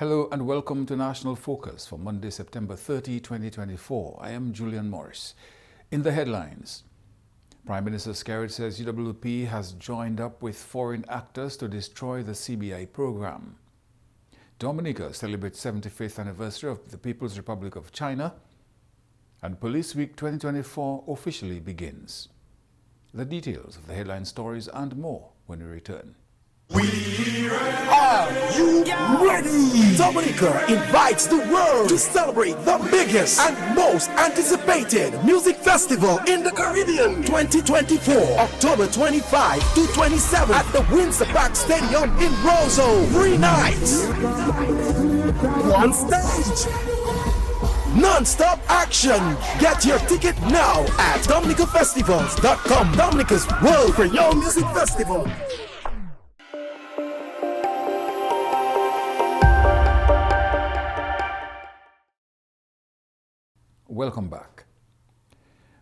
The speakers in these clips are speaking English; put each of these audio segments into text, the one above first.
Hello and welcome to National Focus for Monday, September 30, 2024. I am Julian Morris. In the headlines, Prime Minister Skerrit says UWP has joined up with foreign actors to destroy the CBI program. Dominica celebrates 75th anniversary of the People's Republic of China, and Police Week 2024 officially begins. The details of the headline stories and more when we return. Are you ready? Dominica invites the world to celebrate the biggest and most anticipated music festival in the Caribbean 2024, October 25 to 27 at the Windsor Park Stadium in Roseau. 3 nights, 1 stage, non-stop action. Get your ticket now at dominicafestivals.com. Dominica's World Creole Music Festival. Welcome back.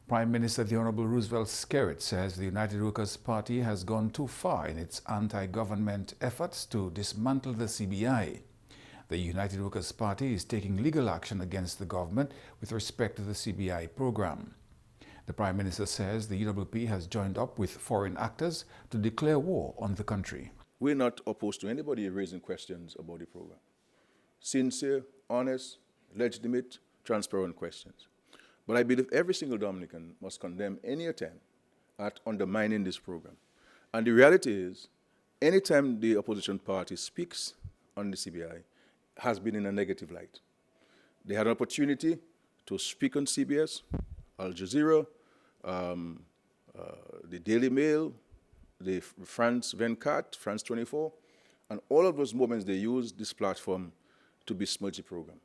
Prime Minister the Honorable Roosevelt Skerrit says the United Workers' Party has gone too far in its anti-government efforts to dismantle the CBI. The United Workers' Party is taking legal action against the government with respect to the CBI program. The Prime Minister says the UWP has joined up with foreign actors to declare war on the country. We're not opposed to anybody raising questions about the program. Sincere, honest, legitimate, transparent questions. But I believe every single Dominican must condemn any attempt at undermining this program. And the reality is, anytime the opposition party speaks on the CBI, has been in a negative light. They had an opportunity to speak on CBS, Al Jazeera, the Daily Mail, the France 24, France 24, and all of those moments they used this platform to besmirch the program.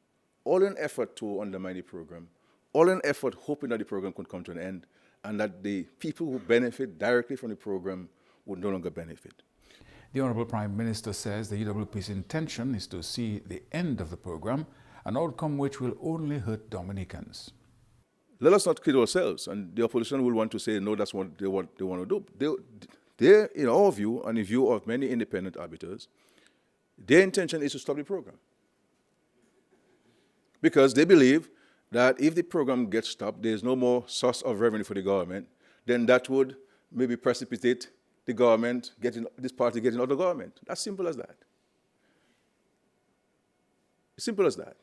All in effort to undermine the program, all in effort hoping that the program could come to an end and that the people who benefit directly from the program would no longer benefit. The Honorable Prime Minister says the UWP's intention is to see the end of the program, an outcome which will only hurt Dominicans. Let us not kid ourselves, and the opposition will want to say, no, that's what they want to do. They, in our view, and in view of many independent arbiters, their intention is to stop the program. Because they believe that if the program gets stopped, there's no more source of revenue for the government, then that would maybe precipitate the government this party getting out of government. As simple as that. Simple as that.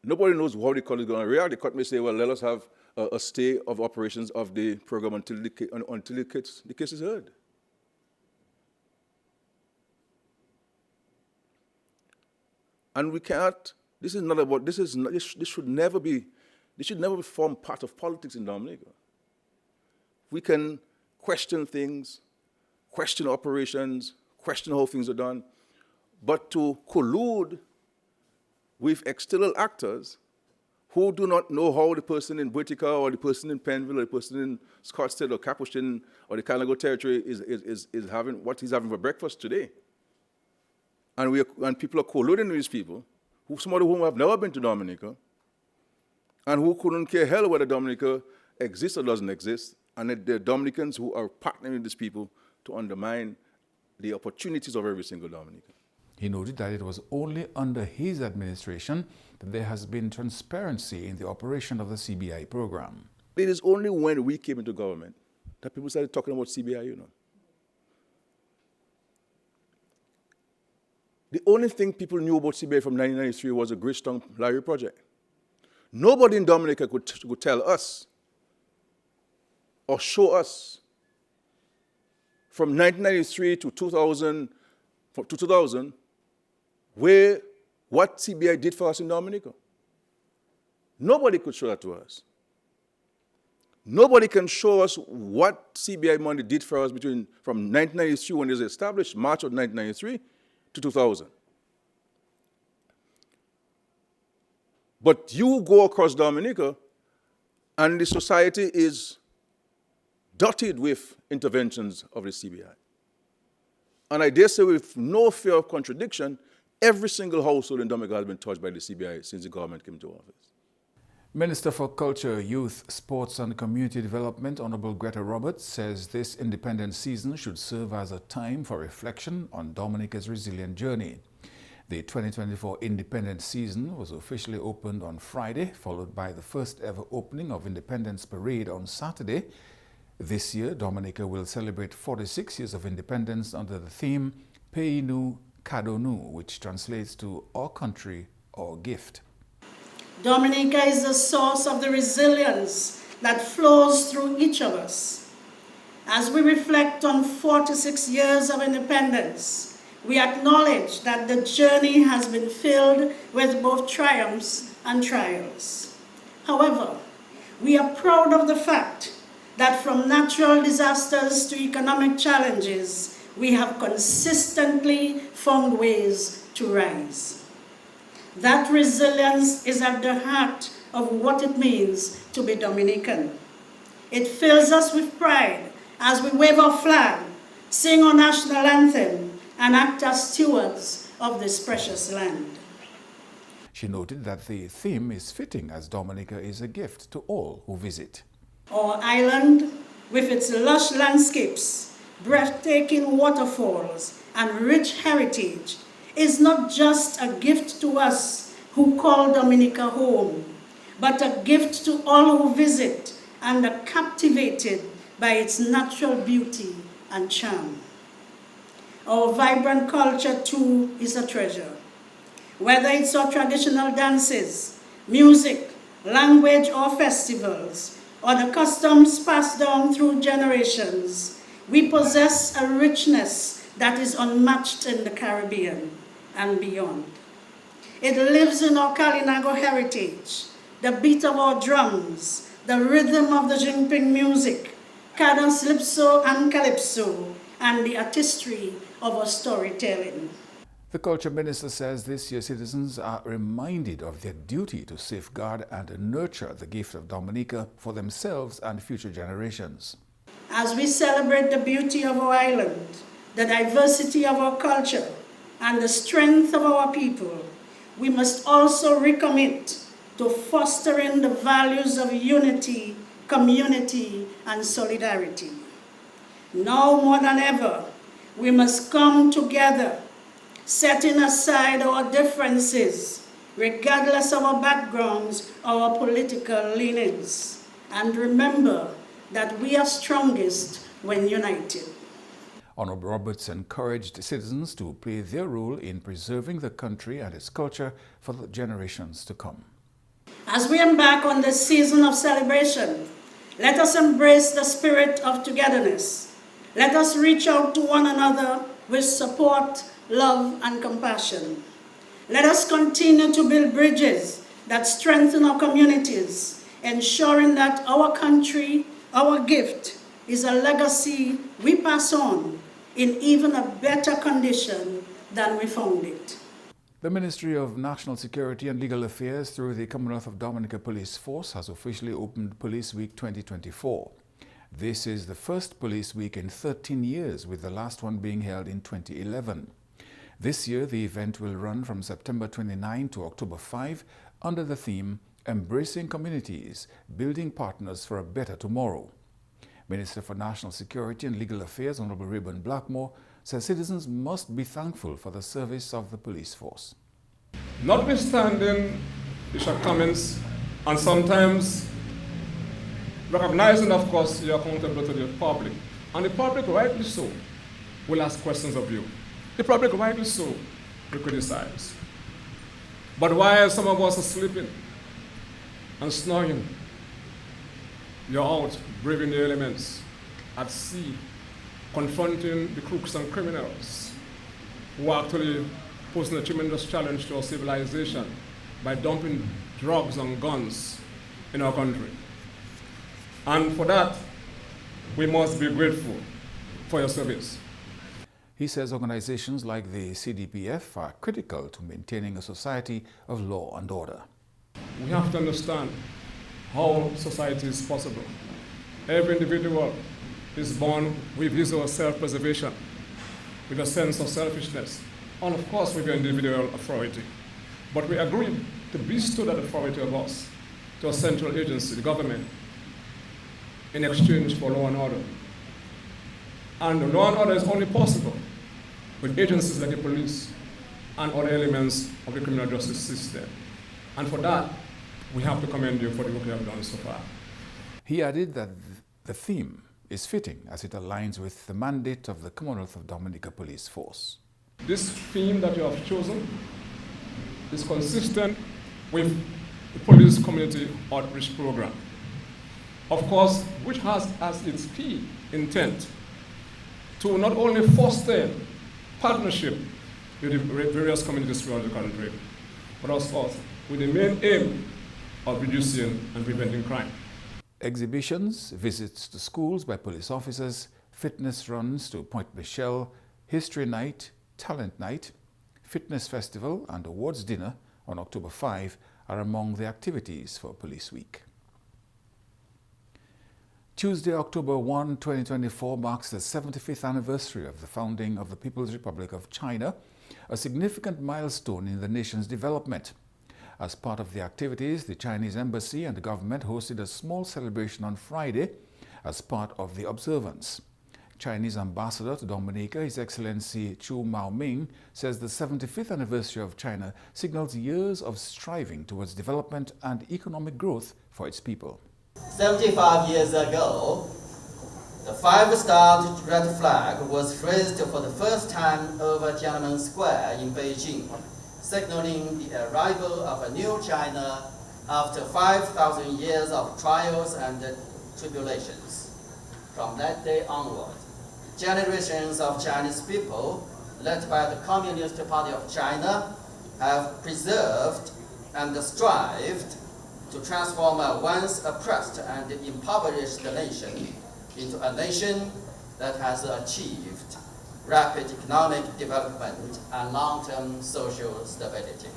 Nobody knows how the court is going to react. The court may say, well, let us have a stay of operations of the program until the case is heard. And we cannot, this should never form part of politics in Dominica. We can question things, question operations, question how things are done, but to collude with external actors who do not know how the person in Botica or the person in Penville or the person in Scottsdale or Capuchin or the Canago territory is having what he's having for breakfast today. And people are colluding with these people, some of whom have never been to Dominica, and who couldn't care hell whether Dominica exists or doesn't exist, and that they're Dominicans who are partnering with these people to undermine the opportunities of every single Dominican. He noted that it was only under his administration that there has been transparency in the operation of the CBI program. It is only when we came into government that people started talking about CBI, you know. The only thing people knew about CBI from 1993 was the Greystone Library project. Nobody in Dominica could tell us or show us from 1993 to 2000 what CBI did for us in Dominica. Nobody could show that to us. Nobody can show us what CBI money did for us from 1993 when it was established, March of 1993, to 2000. But you go across Dominica, and the society is dotted with interventions of the CBI. And I dare say with no fear of contradiction, every single household in Dominica has been touched by the CBI since the government came to office. Minister for Culture, Youth, Sports and Community Development, Honorable Greta Roberts, says this independence season should serve as a time for reflection on Dominica's resilient journey. The 2024 independence season was officially opened on Friday, followed by the first ever opening of Independence Parade on Saturday. This year, Dominica will celebrate 46 years of independence under the theme Pays nous, cadeau nous, which translates to Our Country, Our Gift. Dominica is the source of the resilience that flows through each of us. As we reflect on 46 years of independence, we acknowledge that the journey has been filled with both triumphs and trials. However, we are proud of the fact that from natural disasters to economic challenges, we have consistently found ways to rise. That resilience is at the heart of what it means to be Dominican. It fills us with pride as we wave our flag, sing our national anthem, and act as stewards of this precious land. She noted that the theme is fitting as Dominica is a gift to all who visit. Our island, with its lush landscapes, breathtaking waterfalls, and rich heritage, is not just a gift to us who call Dominica home, but a gift to all who visit and are captivated by its natural beauty and charm. Our vibrant culture, too, is a treasure. Whether it's our traditional dances, music, language, or festivals, or the customs passed down through generations, we possess a richness that is unmatched in the Caribbean and beyond. It lives in our Kalinago heritage, the beat of our drums, the rhythm of the Jinping music, cadence calypso and calypso, and the artistry of our storytelling. The Culture Minister says this year citizens are reminded of their duty to safeguard and nurture the gift of Dominica for themselves and future generations. As we celebrate the beauty of our island, the diversity of our culture, and the strength of our people, we must also recommit to fostering the values of unity, community, and solidarity. Now more than ever, we must come together, setting aside our differences, regardless of our backgrounds or our political leanings, and remember that we are strongest when united. Honorable Roberts encouraged citizens to play their role in preserving the country and its culture for the generations to come. As we embark on this season of celebration, let us embrace the spirit of togetherness. Let us reach out to one another with support, love, and compassion. Let us continue to build bridges that strengthen our communities, ensuring that our country, our gift, is a legacy we pass on in even a better condition than we found it. The Ministry of National Security and Legal Affairs through the Commonwealth of Dominica Police Force has officially opened Police Week 2024. This is the first Police Week in 13 years, with the last one being held in 2011. This year, the event will run from September 29 to October 5 under the theme Embracing Communities, Building Partners for a Better Tomorrow. Minister for National Security and Legal Affairs, Honorable Rayburn Blackmore, says citizens must be thankful for the service of the police force. Notwithstanding the shortcomings and sometimes recognizing, of course, your accountability to the public, and the public, rightly so, will ask questions of you. The public, rightly so, will criticize. But while some of us are sleeping and snoring, you're out braving the elements at sea, confronting the crooks and criminals who are actually posing a tremendous challenge to our civilization by dumping drugs and guns in our country. And for that, we must be grateful for your service. He says organizations like the CDPF are critical to maintaining a society of law and order. We have to understand how society is possible. Every individual is born with his or self-preservation, with a sense of selfishness, and of course with your individual authority. But we agree to bestow that authority of us to a central agency, the government, in exchange for law and order. And law and order is only possible with agencies like the police and other elements of the criminal justice system. And for that, we have to commend you for the work you have done so far. He added that the theme is fitting as it aligns with the mandate of the Commonwealth of Dominica Police Force. This theme that you have chosen is consistent with the police community outreach program, of course, which has as its key intent to not only foster partnership with the various communities throughout the country, but also with the main aim of reducing and preventing crime. Exhibitions, visits to schools by police officers, fitness runs to Point Michelle, history night, talent night, fitness festival and awards dinner on October 5 are among the activities for Police Week. Tuesday, October 1, 2024 marks the 75th anniversary of the founding of the People's Republic of China, a significant milestone in the nation's development. As part of the activities, the Chinese Embassy and the government hosted a small celebration on Friday as part of the observance. Chinese Ambassador to Dominica, His Excellency Chu Maoming, says the 75th anniversary of China signals years of striving towards development and economic growth for its people. 75 years ago, the five-starred red flag was raised for the first time over Tiananmen Square in Beijing, signaling the arrival of a new China after 5,000 years of trials and tribulations. From that day onward, generations of Chinese people, led by the Communist Party of China, have preserved and strived to transform a once oppressed and impoverished nation into a nation that has achieved rapid economic development and long-term social stability.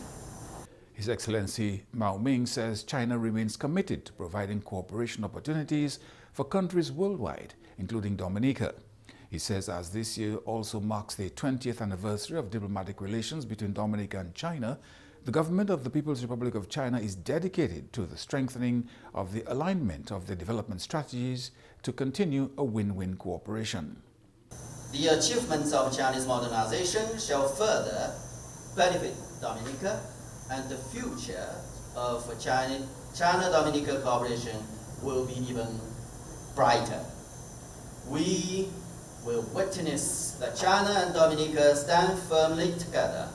His Excellency Mao Ming says China remains committed to providing cooperation opportunities for countries worldwide, including Dominica. He says as this year also marks the 20th anniversary of diplomatic relations between Dominica and China, the government of the People's Republic of China is dedicated to the strengthening of the alignment of the development strategies to continue a win-win cooperation. The achievements of Chinese modernization shall further benefit Dominica, and the future of China-Dominica cooperation will be even brighter. We will witness that China and Dominica stand firmly together.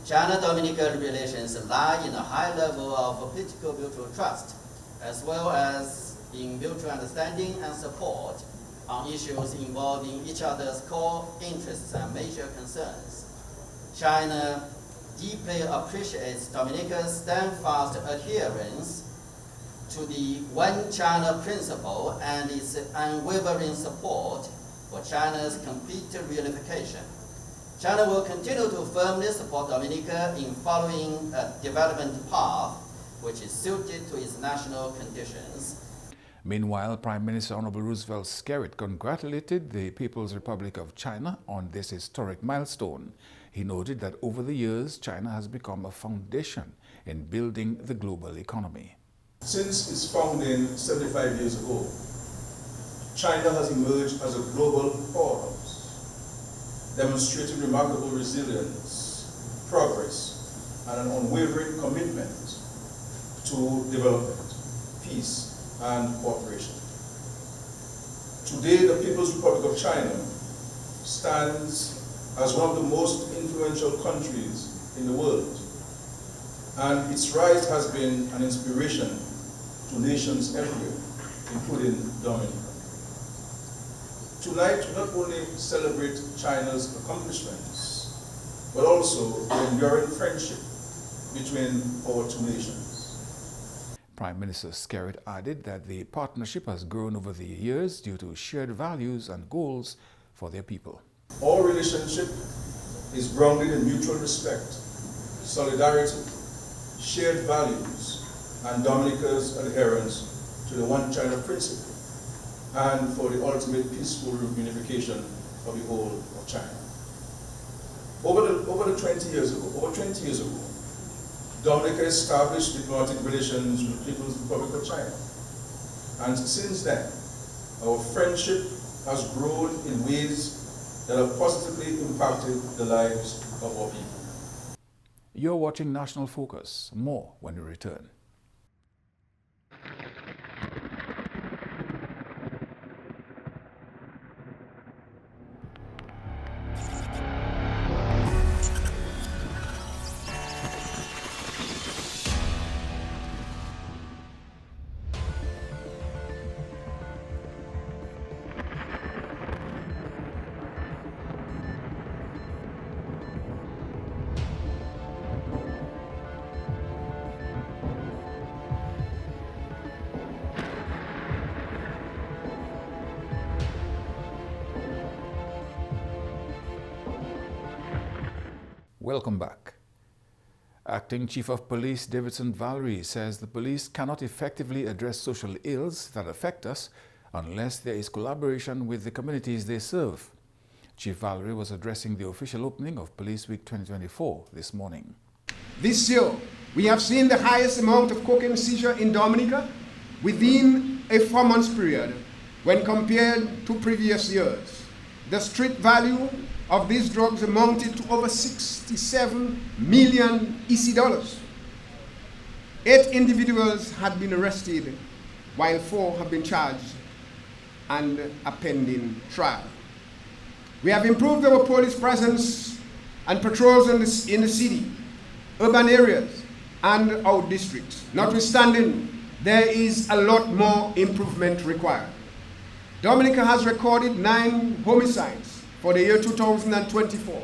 China-Dominica relations lie in a high level of political mutual trust, as well as in mutual understanding and support on issues involving each other's core interests and major concerns. China deeply appreciates Dominica's steadfast adherence to the One China principle and its unwavering support for China's complete reunification. China will continue to firmly support Dominica in following a development path which is suited to its national conditions. Meanwhile, Prime Minister Honorable Roosevelt Skerrit congratulated the People's Republic of China on this historic milestone. He noted that over the years, China has become a foundation in building the global economy. Since its founding 75 years ago, China has emerged as a global powerhouse, demonstrating remarkable resilience, progress, and an unwavering commitment to development, peace, and cooperation. Today, the People's Republic of China stands as one of the most influential countries in the world, and its rise has been an inspiration to nations everywhere, including Dominica. Tonight, we not only celebrate China's accomplishments, but also the enduring friendship between our two nations. Prime Minister Skerrit added that the partnership has grown over the years due to shared values and goals for their people. Our relationship is grounded in mutual respect, solidarity, shared values, and Dominica's adherence to the One China principle, and for the ultimate peaceful reunification of the whole of China. Over 20 years ago, Dominica established diplomatic relations with the People's Republic of China. And since then, our friendship has grown in ways that have positively impacted the lives of our people. You're watching National Focus. More when we return. Welcome back. Acting Chief of Police Davidson Valerie says the police cannot effectively address social ills that affect us unless there is collaboration with the communities they serve. Chief Valerie was addressing the official opening of Police Week 2024 this morning. This year, we have seen the highest amount of cocaine seizure in Dominica within a 4-month period when compared to previous years. The street value of these drugs amounted to over 67 million EC dollars. 8 individuals had been arrested, while 4 have been charged and are pending trial. We have improved our police presence and patrols in the city, urban areas, and our districts. Notwithstanding, there is a lot more improvement required. Dominica has recorded 9 homicides for the year 2024,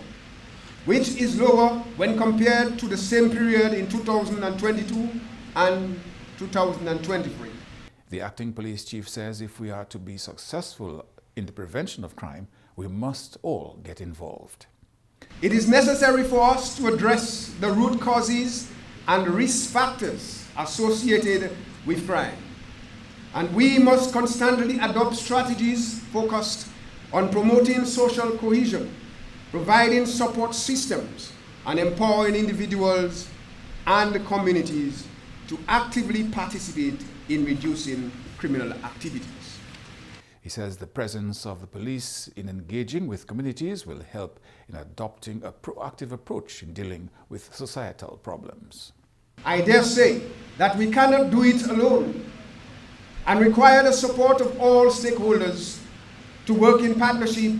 which is lower when compared to the same period in 2022 and 2023. The acting police chief says if we are to be successful in the prevention of crime, we must all get involved. It is necessary for us to address the root causes and risk factors associated with crime. And we must constantly adopt strategies focused on promoting social cohesion, providing support systems, and empowering individuals and communities to actively participate in reducing criminal activities. He says the presence of the police in engaging with communities will help in adopting a proactive approach in dealing with societal problems. I dare say that we cannot do it alone and require the support of all stakeholders to work in partnership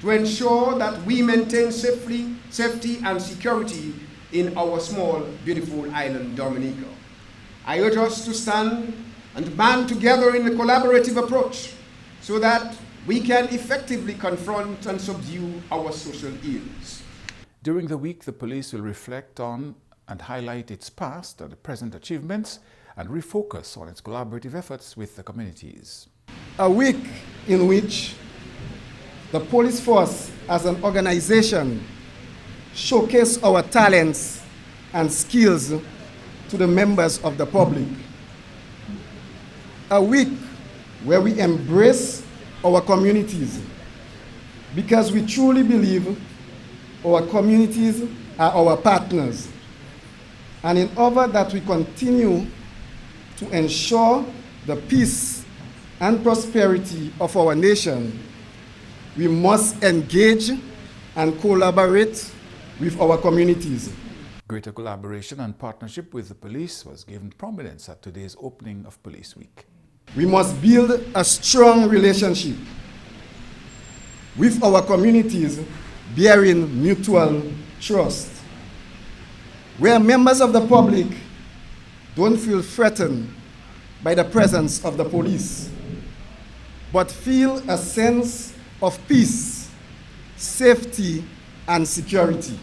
to ensure that we maintain safety and security in our small, beautiful island, Dominica. I urge us to stand and band together in a collaborative approach so that we can effectively confront and subdue our social ills. During the week, the police will reflect on and highlight its past and present achievements and refocus on its collaborative efforts with the communities. A week in which the police force as an organization showcase our talents and skills to the members of the public. A week where we embrace our communities because we truly believe our communities are our partners. And in order that we continue to ensure the peace and prosperity of our nation, we must engage and collaborate with our communities. Greater collaboration and partnership with the police was given prominence at today's opening of Police Week. We must build a strong relationship with our communities, bearing mutual trust, where members of the public don't feel threatened by the presence of the police, but feel a sense of peace, safety, and security.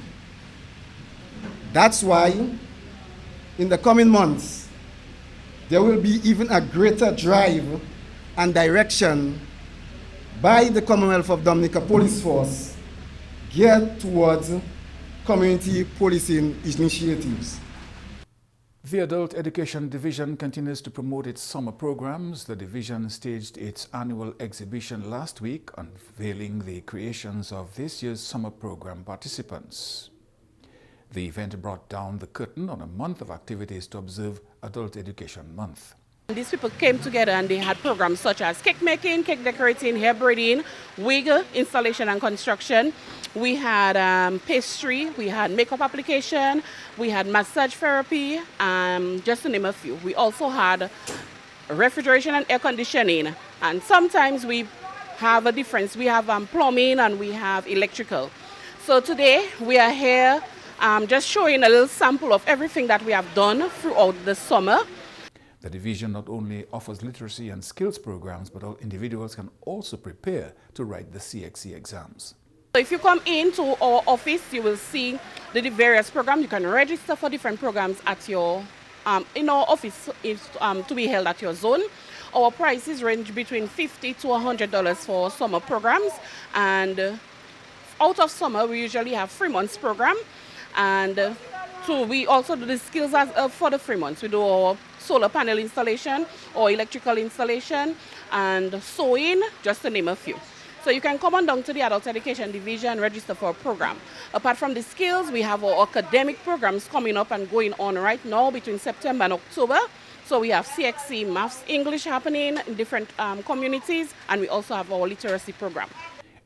That's why, in the coming months, there will be even a greater drive and direction by the Commonwealth of Dominica Police Force geared towards community policing initiatives. The Adult Education Division continues to promote its summer programs. The division staged its annual exhibition last week, unveiling the creations of this year's summer program participants. The event brought down the curtain on a month of activities to observe Adult Education Month. These people came together and they had programs such as cake making, cake decorating, hair braiding, wig installation and construction. We had pastry, we had makeup application, we had massage therapy, just to name a few. We also had refrigeration and air conditioning, and sometimes we have a difference. We have plumbing and we have electrical. So today we are here just showing a little sample of everything that we have done throughout the summer. The division not only offers literacy and skills programs, but all individuals can also prepare to write the CXC exams. So if you come into our office, you will see the various programs. You can register for different programs at your, in our office to be held at your zone. Our prices range between $50 to $100 for summer programs, and out of summer we usually have 3 months program, and so we also do the skills for the 3 months. We do our solar panel installation or electrical installation and sewing, just to name a few. So you can come on down to the Adult Education Division and register for a program. Apart from the skills, we have our academic programs coming up and going on right now between September and October. So we have CXC, Maths, English happening in different communities, and we also have our literacy program.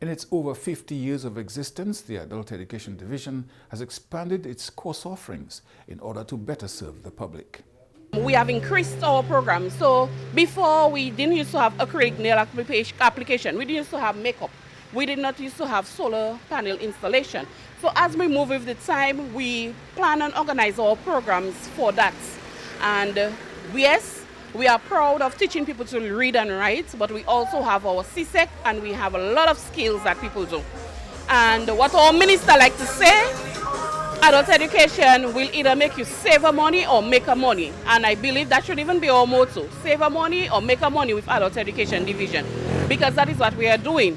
In its over 50 years of existence, the Adult Education Division has expanded its course offerings in order to better serve the public. We have increased our program. So before, we didn't used to have acrylic nail application. We didn't used to have makeup. We did not used to have solar panel installation. So as we move with the time, we plan and organize our programs for that. And yes, we are proud of teaching people to read and write, but we also have our CSEC, and we have a lot of skills that people do. And what our minister likes to say, adult education will either make you save money or make money. And I believe that should even be our motto, save money or make money with Adult Education Division, because that is what we are doing.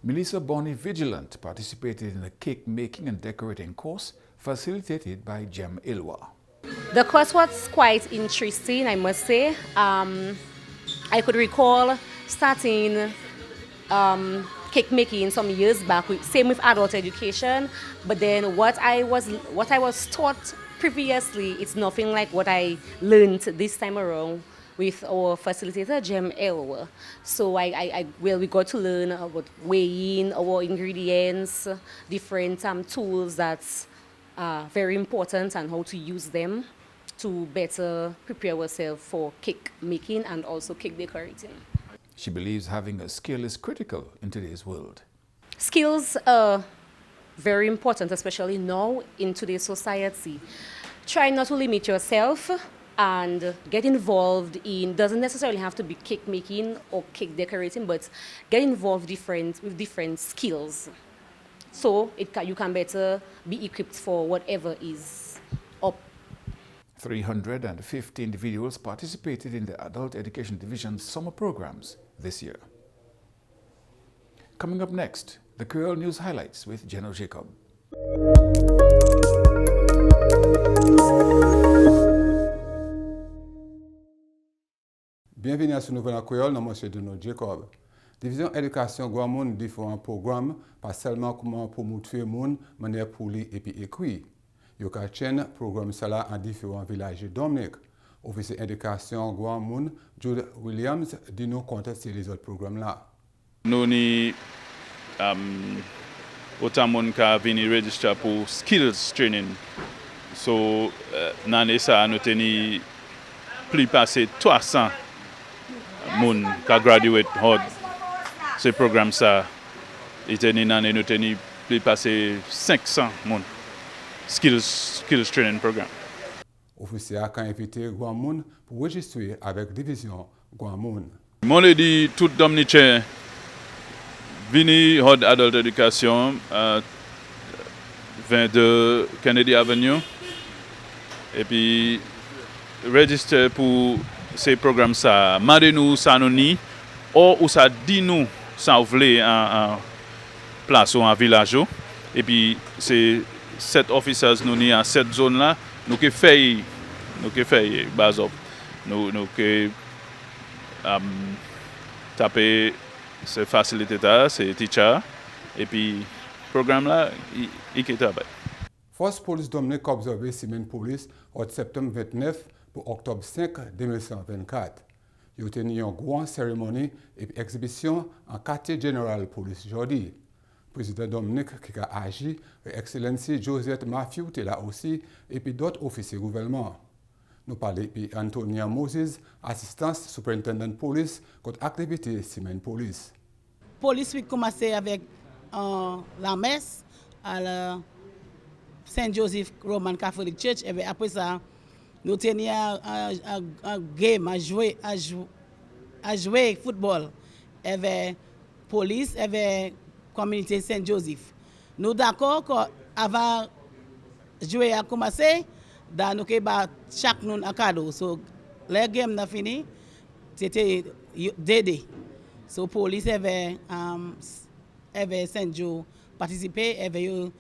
Melissa Bonnie Vigilant participated in a cake making and decorating course facilitated by Jem Ilwa. The course was quite interesting, I must say. I could recall starting cake making some years back, same with adult education, but then what I was taught previously, it's nothing like what I learned this time around with our facilitator, Jem Ilwa. So we got to learn about weighing our ingredients, different tools that's very important, and how to use them to better prepare ourselves for cake making and also cake decorating. She believes having a skill is critical in today's world. Skills are very important, especially now in today's society. Try not to limit yourself and get involved in, doesn't necessarily have to be cake making or cake decorating, but get involved with different skills. So you can better be equipped for whatever is up. 350 individuals participated in the Adult Education Division's summer programs this year. Coming up next, the Creole News Highlights with Jenno Jacob. Bienvenue à ce nouvel Creole, nom monsieur Jenno Jacob. Division éducation grand monde différents programmes, pas seulement comment promouvoir le monde, manière pour lire et puis écrire. Yo ka chen programme ça en différents villages de Dominique. Officier éducation grand monde Jude Williams dit nous contester les autres programmes là. Nous ni autant monde ka venir register pour skills training. So l'année ça nous teni plus passé 300 monde ka graduate hod. Ce programme ça était une année nous teni plus passé 500 monde. Skills training program. Officier a invité grand monde pour registrer avec division grand monde. Mon dit tout Dominicain vini hod adult education 22 Kennedy Avenue et puis register pour ces programmes ça. Mandez nous ça nous ni ou ça dit nous ça voulez en place ou en village et puis c'est 7 officers nous ni en cette zone là nous que fait base up nous que taper ces facilitateurs ces teachers et puis programme là il qui travaille. Force Police Dominique a observé semaine police entre septembre 29 pour octobre 5 2024. Il a tenu une grande cérémonie et exhibition en quartier général police aujourd'hui. Président Dominique qui a agi, Excellency Josette Matthew était là aussi, et puis d'autres officiers gouvernement. Nous parlons puis Antonia Moses, assistance superintendent police, contre activité semaine police. Police a commencé avec la messe à la Saint Joseph Roman Catholic Church, et après ça, nous tenions un game à jouer football avec police, avec communauté Saint Joseph. Nous d'accord qu'avant de jouer à commencer, nous avons chaque nous un cadeau. So, le game n'a fini, c'était Dédé. So, police avait Saint Joe participé, avait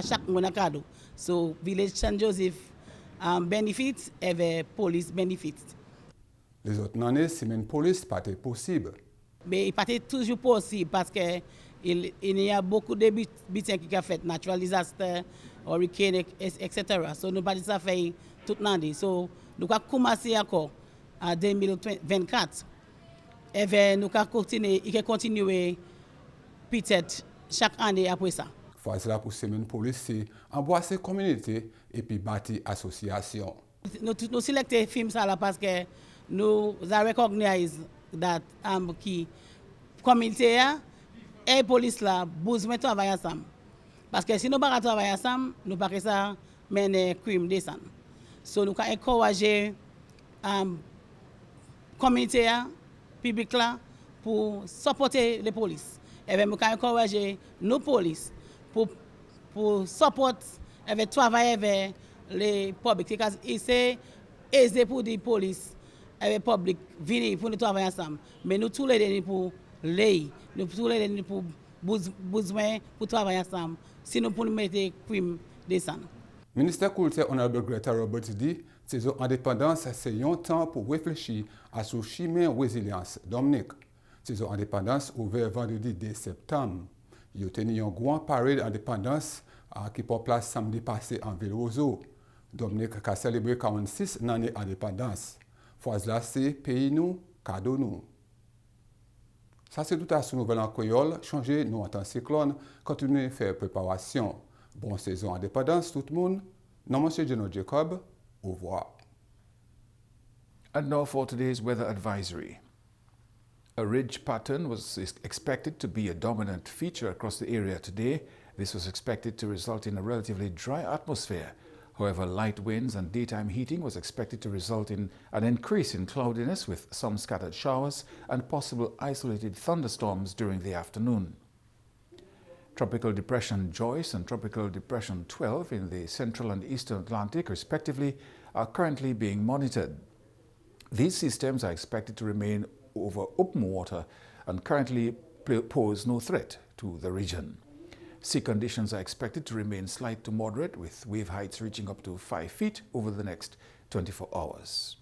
chaque nous un cadeau. So, village Saint Joseph benefit, avait police benefit. Les autres années, semaine police pas possible. Mais il n'est pas toujours possible parce qu'il y a beaucoup de butins qui ont fait, natural disaster, hurricane, etc. So, nous pas ça fait toute l'année. So, nous avons commencé encore en 2024. Et nous avons continué peut-être chaque année après ça. Fois là pour semaine police, c'est embrasser communauté et puis bâtir association. Nous sélectons films ça là parce que nous recognize that qui communauté et police là besoin de travailler ensemble. Parce que si nous ne travaillons pas ensemble, nous ne pouvons pas mener crime descendre. So nous encourager communauté public là pour supporter les polices. Et bien nous encourager nos polices pour supporter avec travailler avec les publics. C'est aisé pour les polices et les publics venir pour nous travailler ensemble. Mais nous tous les deux pour nous tous les deux pour besoin pour travailler ensemble. Sinon pour nous mettre crime descendre. Ministère culture honorable Greta Roberts dit saison indépendance c'est un temps pour réfléchir à ce chemin résilience Dominique. Saison indépendance ouvert vendredi 2 septembre. Il a tenu un grand parade d'indépendance qui prend place samedi passé en ville Roseau. Dominique a célébré 46 années d'indépendance. Fois là c'est pays nous, cadeau nous. Ça c'est tout à ce nouvel en créole, changer nous en temps cyclone, continuer à faire préparation. Bonne saison indépendance tout le monde. Non, Monsieur Geno Jacob, au revoir. And now for today's weather advisory. A ridge pattern was expected to be a dominant feature across the area today. This was expected to result in a relatively dry atmosphere. However, light winds and daytime heating was expected to result in an increase in cloudiness with some scattered showers and possible isolated thunderstorms during the afternoon. Tropical Depression Joyce and Tropical Depression 12 in the central and eastern Atlantic, respectively, are currently being monitored. These systems are expected to remain over open water and currently pose no threat to the region. Sea conditions are expected to remain slight to moderate, with wave heights reaching up to 5 feet over the next 24 hours.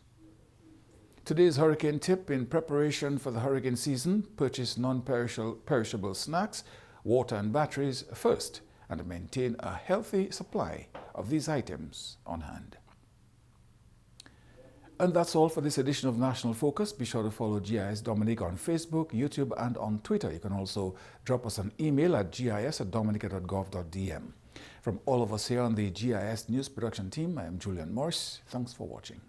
Today's hurricane tip: in preparation for the hurricane season, purchase non-perishable snacks, water and batteries first, and maintain a healthy supply of these items on hand. And that's all for this edition of National Focus. Be sure to follow GIS Dominic on Facebook, YouTube, and on Twitter. You can also drop us an email at gis@dominica.gov.dm. From all of us here on the GIS News Production Team, I am Julian Morse. Thanks for watching.